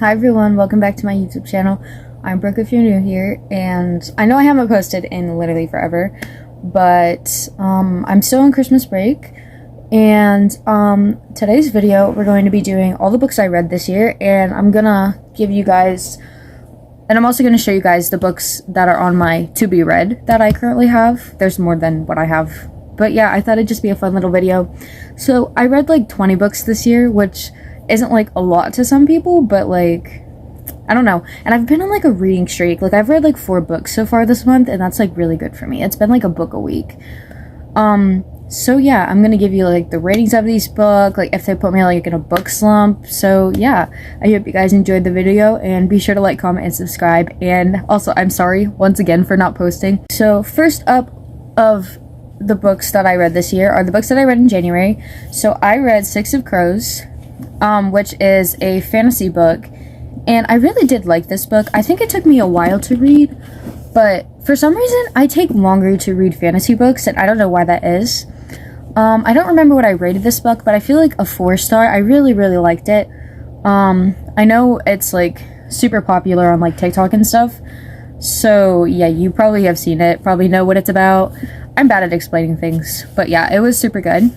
Hi everyone, welcome back to my YouTube channel. I'm Brooke if you're new here, and I know I haven't posted in literally forever, but I'm still on Christmas break, and today's video we're going to be doing all the books I read this year, and I'm gonna give you guys, and I'm also going to show you guys the books that are on my to be read that I currently have. There's more than what I have, but yeah, I thought it'd just be a fun little video. So I read like 20 books this year, which isn't like a lot to some people, but like, I don't know. And I've been on like a reading streak. Like I've read like 4 books so far this month, and that's like really good for me. It's been like a book a week. So yeah, I'm gonna give you like the ratings of these books, like if they put me like in a book slump. So yeah, I hope you guys enjoyed the video, and be sure to like, comment, and subscribe. And also, I'm sorry once again for not posting. So first up of the books that I read this year are the books that I read in January. So I read Six of Crows, which is a fantasy book, and I really did like this book. I think it took me a while to read, but for some reason I take longer to read fantasy books, and I don't know why that is. I don't remember what I rated this book, but I feel like a 4-star. I really liked it. I know it's like super popular on like TikTok and stuff, so yeah, you probably have seen it, probably know what it's about. I'm bad at explaining things, but yeah, it was super good.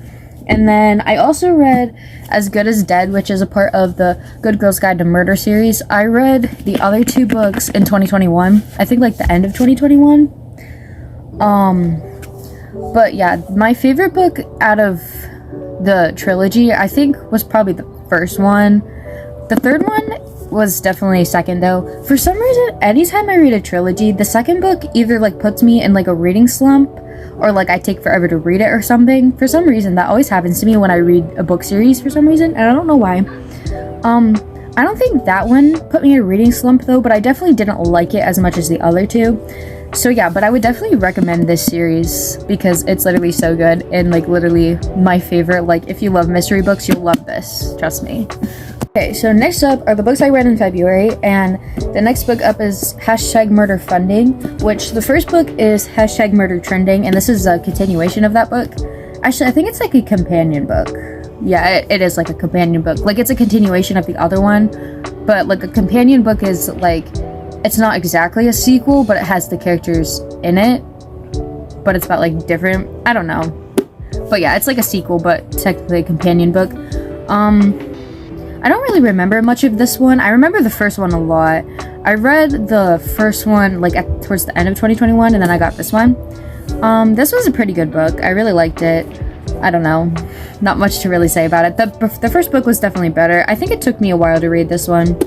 And then I also read As Good as Dead, which is a part of the Good Girls Guide to Murder series. I read the other 2 books in 2021. I think like the end of 2021. But yeah, my favorite book out of the trilogy, I think, was probably the first one. The third one was definitely second though. For some reason, anytime I read a trilogy, the second book either like puts me in like a reading slump, or like I take forever to read it or something. For some reason, that always happens to me when I read a book series for some reason, and I don't know why. I don't think that one put me in a reading slump though, but I definitely didn't like it as much as the other 2. So yeah, but I would definitely recommend this series because it's literally so good, and like literally my favorite. Like if you love mystery books, you'll love this, trust me. Okay, so next up are the books I read in February, and the next book up is #Murder Funding, which the first book is #Murder Trending, and this is a continuation of that book. Actually, I think it's like a companion book. Yeah, it is like a companion book. Like it's a continuation of the other one, but like a companion book is like, it's not exactly a sequel, but it has the characters in it, but it's about like different, I don't know. But yeah, it's like a sequel, but technically a companion book. I don't really remember much of this one. I remember the first one a lot. I read the first one like towards the end of 2021, and then I got this one. This was a pretty good book. I really liked it. I don't know, not much to really say about it. The first book was definitely better. I think it took me a while to read this one.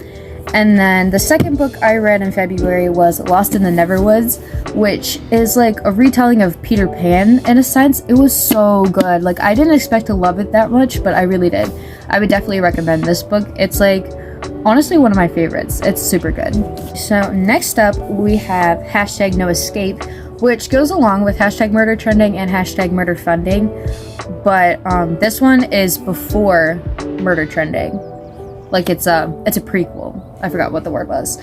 And then the second book I read in February was Lost in the Neverwoods, which is like a retelling of Peter Pan in a sense. It was so good. Like I didn't expect to love it that much, but I really did. I would definitely recommend this book. It's like honestly one of my favorites. It's super good. So next up we have #No Escape, which goes along with #Murder Trending and #Murder Funding, but this one is before Murder Trending. Like it's a prequel. I forgot what the word was.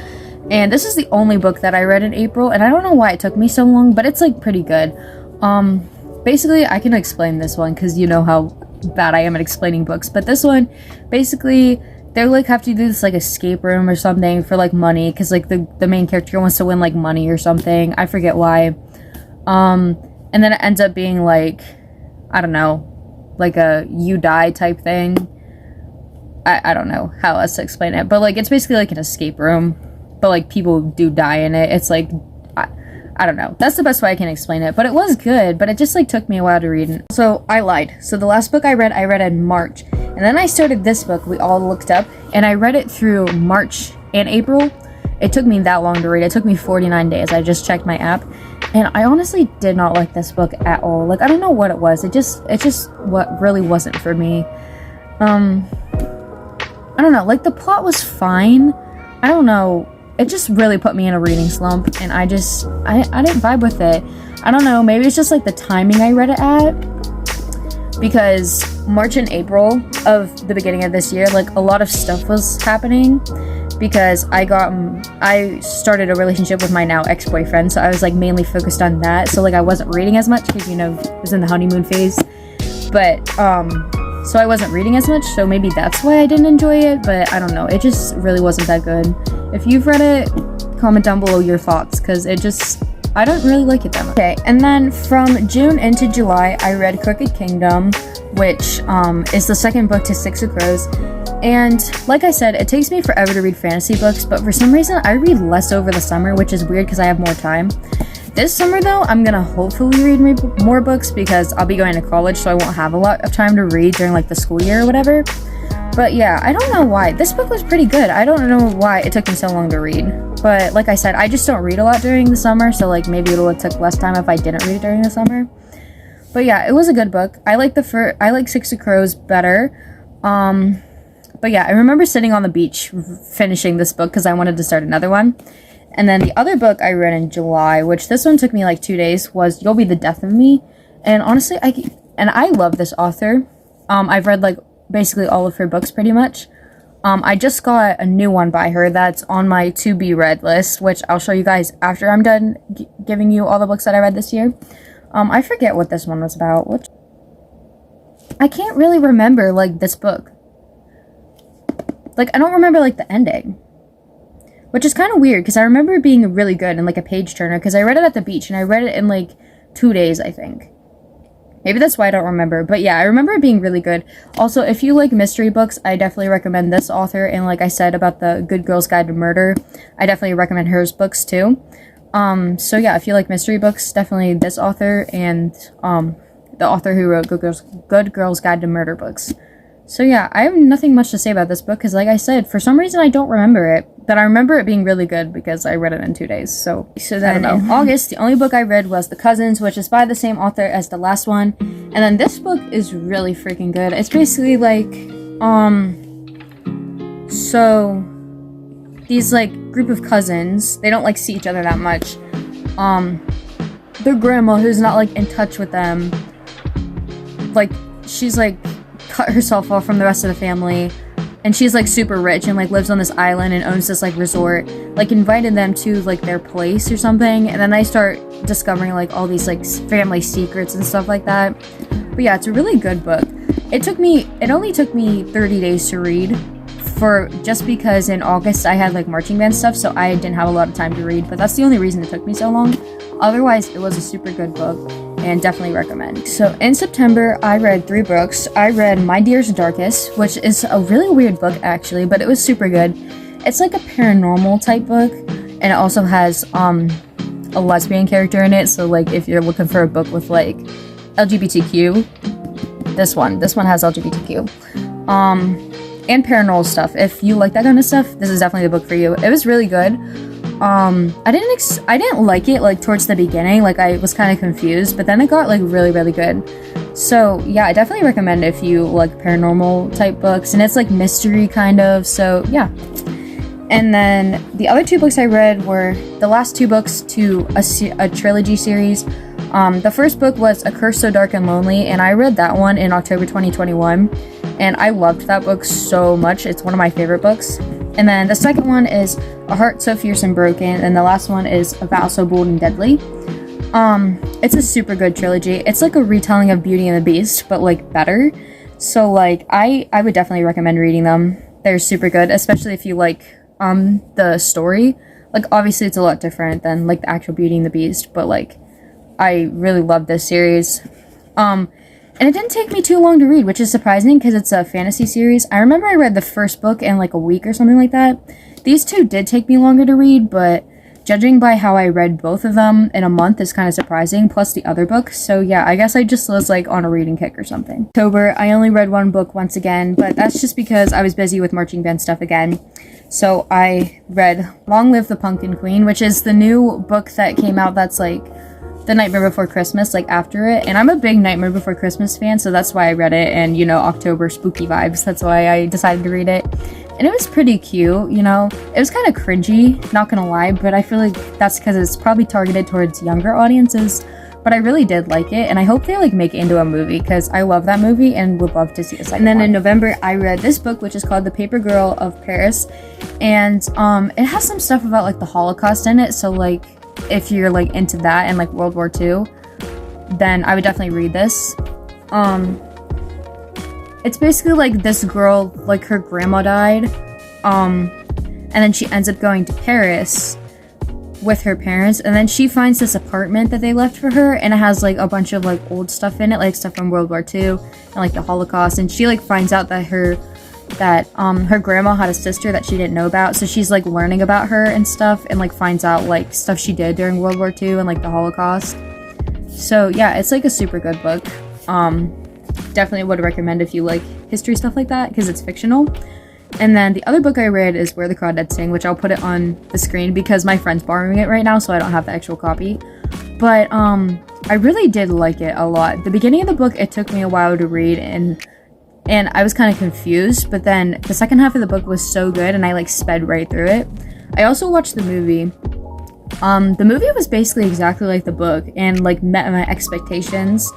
And this is the only book that I read in April, and I don't know why it took me so long, but it's like pretty good. Basically I can explain this one because you know how bad I am at explaining books, but this one basically they like have to do this like escape room or something for like money, because like the main character wants to win like money or something. I forget why. And then it ends up being like, I don't know, like a you die type thing. I don't know how else to explain it, but like it's basically like an escape room, but like people do die in it. It's like I don't know, that's the best way I can explain it, but it was good, but it just like took me a while to read. So I lied. So the last book I read in March, and then I started this book We All Looked Up, and I read it through March and April. It took me that long to read. It took me 49 days. I just checked my app, and I honestly did not like this book at all. Like I don't know what it was. It just what really wasn't for me. I don't know, like the plot was fine. I don't know, it just really put me in a reading slump, and I didn't vibe with it. I don't know, maybe it's just like the timing I read it at, because March and April of the beginning of this year, like a lot of stuff was happening, because I started a relationship with my now ex-boyfriend, so I was like mainly focused on that, so like I wasn't reading as much because, you know, I was in the honeymoon phase. But so I wasn't reading as much, so maybe that's why I didn't enjoy it, but I don't know, it just really wasn't that good. If you've read it, comment down below your thoughts, because I don't really like it that much. Okay, and then from June into July, I read Crooked Kingdom, which is the second book to Six of Crows. And like I said, it takes me forever to read fantasy books, but for some reason I read less over the summer, which is weird because I have more time. This summer though, I'm gonna hopefully read more books because I'll be going to college, so I won't have a lot of time to read during like the school year or whatever. But yeah, I don't know why. This book was pretty good. I don't know why it took me so long to read. But like I said, I just don't read a lot during the summer, so like maybe it would have took less time if I didn't read it during the summer. But yeah, it was a good book. I like Six of Crows better. But yeah, I remember sitting on the beach finishing this book because I wanted to start another one. And then the other book I read in July, which this one took me like 2 days, was You'll Be the Death of Me. And honestly, I love this author. I've read like basically all of her books pretty much. I just got a new one by her that's on my to be read list, which I'll show you guys after I'm done giving you all the books that I read this year. I forget what this one was about. I can't really remember like this book. Like, I don't remember, like, the ending. Which is kind of weird, because I remember it being really good and, like, a page-turner, because I read it at the beach, and I read it in, like, 2 days, I think. Maybe that's why I don't remember, but yeah, I remember it being really good. Also, if you like mystery books, I definitely recommend this author, and like I said about the Good Girl's Guide to Murder, I definitely recommend her books, too. So yeah, if you like mystery books, definitely this author, and, the author who wrote Good Girl's Guide to Murder books. So yeah, I have nothing much to say about this book because like I said, for some reason I don't remember it, but I remember it being really good because I read it in 2 days. So then in August, the only book I read was The Cousins, which is by the same author as the last one. And then this book is really freaking good. It's basically like, so these like group of cousins, they don't like see each other that much. Their grandma, who's not like in touch with them, like she's like cut herself off from the rest of the family, and she's like super rich and like lives on this island and owns this like resort, like invited them to like their place or something, and then they start discovering like all these like family secrets and stuff like that. But yeah, it's a really good book. It only took me 30 days to read, just because in August I had like marching band stuff, so I didn't have a lot of time to read, but that's the only reason it took me so long. Otherwise, it was a super good book and definitely recommend. So in September, I read 3 books. I read My Dearest Darkest, which is a really weird book actually, but it was super good. It's like a paranormal type book, and it also has a lesbian character in it, so like if you're looking for a book with like LGBTQ, this one has LGBTQ. And paranormal stuff. If you like that kind of stuff, this is definitely the book for you. It was really good. I didn't like it like towards the beginning, like I was kind of confused, but then it got like really, really good. So yeah, I definitely recommend it if you like paranormal type books, and it's like mystery kind of, so yeah. And then the other 2 books I read were the last 2 books to a trilogy series. The first book was A Curse So Dark and Lonely, and I read that one in October 2021, and I loved that book so much. It's one of my favorite books. And then the second one is A Heart So Fierce and Broken, and the last one is A Vow So Bold and Deadly. It's a super good trilogy. It's like a retelling of Beauty and the Beast, but like better. So like I would definitely recommend reading them. They're super good, especially if you like the story. Like obviously it's a lot different than like the actual Beauty and the Beast, but like I really love this series. And it didn't take me too long to read, which is surprising because it's a fantasy series. I remember I read the first book in like a week or something like that. These 2 did take me longer to read, but judging by how I read both of them in a month is kind of surprising, plus the other book. So yeah, I guess I just was like on a reading kick or something. October, I only read 1 book once again, but that's just because I was busy with marching band stuff again. So I read Long Live the Pumpkin Queen, which is the new book that came out that's like The Nightmare Before Christmas, like after it, and I'm a big Nightmare Before Christmas fan, so that's why I read it, and you know, October spooky vibes, that's why I decided to read it. And it was pretty cute, you know, it was kind of cringy, not gonna lie, but I feel like that's because it's probably targeted towards younger audiences, but I really did like it, and I hope they like make it into a movie, because I love that movie and would love to see a second one. And then in November, I read this book, which is called The Paper Girl of Paris, and it has some stuff about like the Holocaust in it, so like if you're like into that and like World War II, then I would definitely read this. it's basically like this girl, like her grandma died, and then she ends up going to Paris with her parents, and then she finds this apartment that they left for her, and it has like a bunch of like old stuff in it, like stuff from World War II and like the Holocaust, and she like finds out that her grandma had a sister that she didn't know about, so she's like learning about her and stuff, and like finds out like stuff she did during World War II and like the Holocaust. So yeah, it's like a super good book. Definitely would recommend if you like history stuff like that, because it's fictional. And then the other book I read is Where the Crawdads Sing, which I'll put it on the screen because my friend's borrowing it right now, so I don't have the actual copy. But I really did like it a lot. The beginning of the book, it took me a while to read, and I was kind of confused, but then the second half of the book was so good, and I like sped right through it. I also watched the movie. The movie was basically exactly like the book and like met my expectations.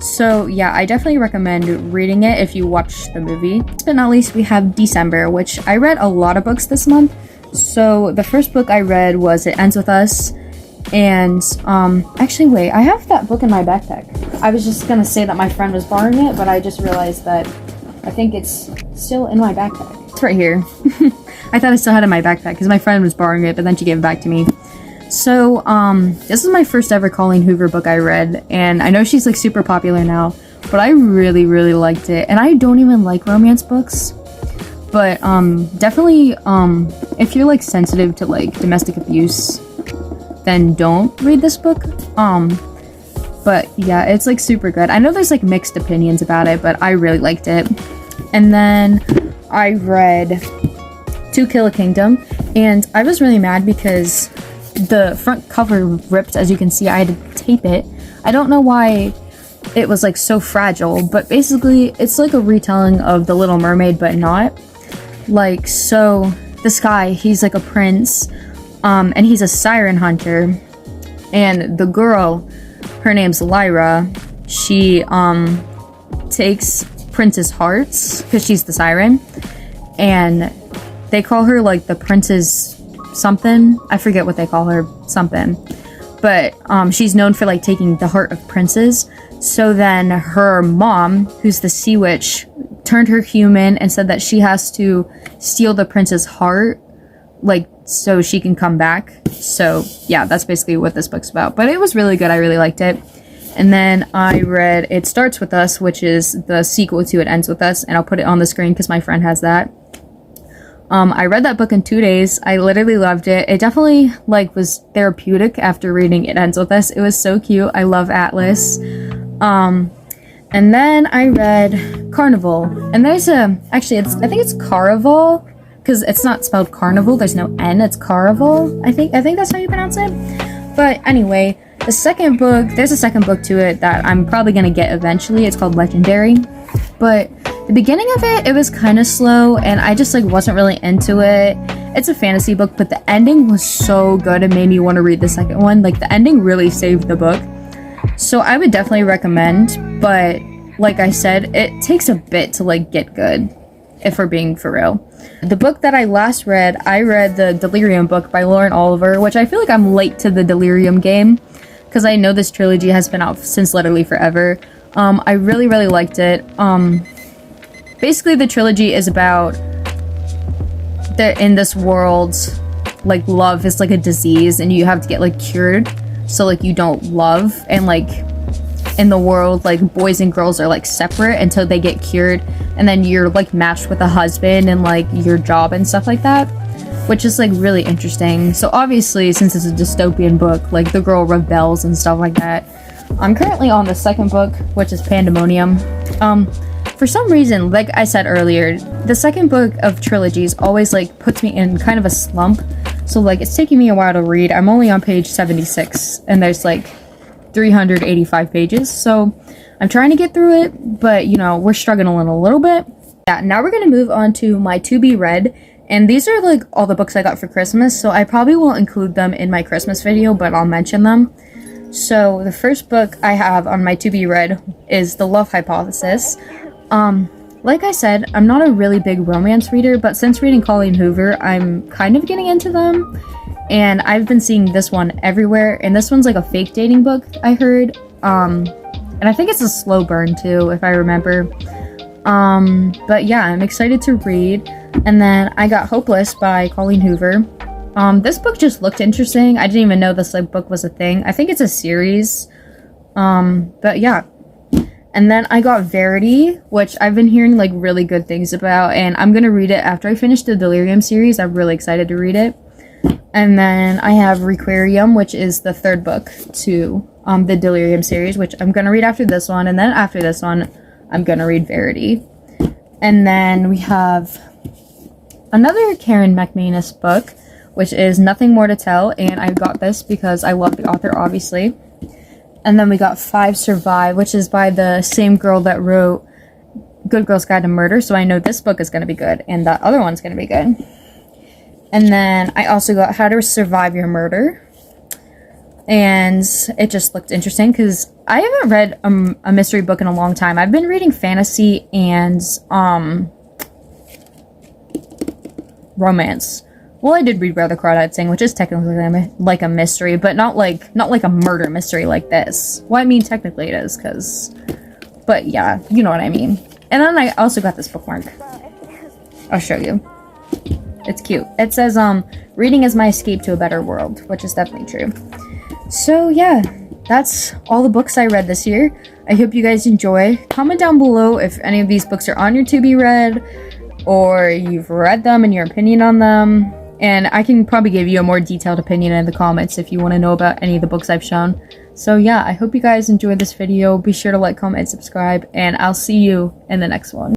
So yeah, I definitely recommend reading it if you watch the movie. Last but not least, we have December, which I read a lot of books this month. So the first book I read was It Ends With Us. And actually wait, I have that book in my backpack. I was just gonna say that my friend was borrowing it, but I just realized that I think it's still in my backpack. It's right here. I thought I still had it in my backpack because my friend was borrowing it, but then she gave it back to me. So, this is my first ever Colleen Hoover book I read, and I know she's like super popular now, but I really, really liked it. And I don't even like romance books, but definitely, if you're like sensitive to like domestic abuse, then don't read this book. But yeah, it's like super good. I know there's like mixed opinions about it, but I really liked it. And then I read To Kill a Kingdom, and I was really mad because the front cover ripped. As you can see, I had to tape it. I don't know why it was like so fragile, but basically it's like a retelling of The Little Mermaid, but not. Like, so this guy, he's like a prince, and he's a siren hunter, and the girl, her name's Lyra, she takes prince's hearts because she's the siren, and they call her like the prince's something. I forget what they call her, something. But she's known for like taking the heart of princes. So then her mom, who's the sea witch, turned her human and said that she has to steal the prince's heart, like, so she can come back. So yeah, that's basically what this book's about. But it was really good. I really liked it. And then I read It Starts With Us, which is the sequel to It Ends With Us, and I'll put it on the screen because my friend has that. I read that book in 2 days. I literally loved it. It definitely like was therapeutic after reading It Ends With Us. It was so cute. I love Atlas. And then I read Carnival, and there's actually I think it's Caraval, because it's not spelled carnival. There's no N. It's Caraval. I think that's how you pronounce it. But anyway, there's a second book to it that I'm probably gonna get eventually. It's called Legendary, but the beginning of it was kind of slow, and I just like wasn't really into it. It's a fantasy book, but the ending was so good, it made me want to read the second one. Like, the ending really saved the book, so I would definitely recommend. But like I said, it takes a bit to like get good, if we're being for real. The book that I last read, I read the Delirium book by Lauren Oliver, which I feel like I'm late to the Delirium game, because I know this trilogy has been out since literally forever. I really, really liked it. Basically, the trilogy is about in this world, like, love is like a disease, and you have to get like cured, so like you don't love, and like in the world, like, boys and girls are like separate until they get cured, and then you're like matched with a husband and like your job and stuff like that, which is like really interesting. So obviously, since it's a dystopian book, like the girl rebels and stuff like that. I'm currently on the second book, which is Pandemonium. For some reason, like I said earlier, the second book of trilogies always like puts me in kind of a slump. So like it's taking me a while to read. I'm only on page 76, and there's like 385 pages. So I'm trying to get through it, but you know, we're struggling a little bit. Yeah, now we're gonna move on to my to be read, and these are like all the books I got for Christmas, so I probably won't include them in my Christmas video, but I'll mention them. So the first book I have on my to be read is The Love Hypothesis. Like I said, I'm not a really big romance reader, but since reading Colleen Hoover, I'm kind of getting into them, and I've been seeing this one everywhere, and this one's like a fake dating book, I heard, and I think it's a slow burn too, if I remember, But yeah, I'm excited to read. And then I got Hopeless by Colleen Hoover. This book just looked interesting. I didn't even know this like book was a thing. I think it's a series. But yeah. And then I got Verity, which I've been hearing like really good things about, and I'm gonna read it after I finish the Delirium series. I'm really excited to read it. And then I have Requiem, which is the third book to the Delirium series, which I'm gonna read after this one, and then after this one, I'm gonna read Verity. And then we have another Karen McManus book, which is Nothing More to Tell, and I got this because I love the author, obviously. And then we got 5 Survive, which is by the same girl that wrote Good Girl's Guide to Murder, so I know this book is going to be good, and the other one's going to be good. And then I also got How to Survive Your Murder, and it just looked interesting, because I haven't read a mystery book in a long time. I've been reading fantasy and romance. Well, I did read Where the Crawdads Sing, which is technically like a mystery, but not like a murder mystery like this. Well, I mean, technically it is, but yeah, you know what I mean. And then I also got this bookmark. I'll show you. It's cute. It says, reading is my escape to a better world, which is definitely true. So yeah, that's all the books I read this year. I hope you guys enjoy. Comment down below if any of these books are on your to be read, or you've read them and your opinion on them. And I can probably give you a more detailed opinion in the comments if you want to know about any of the books I've shown. So yeah, I hope you guys enjoyed this video. Be sure to like, comment, and subscribe, and I'll see you in the next one.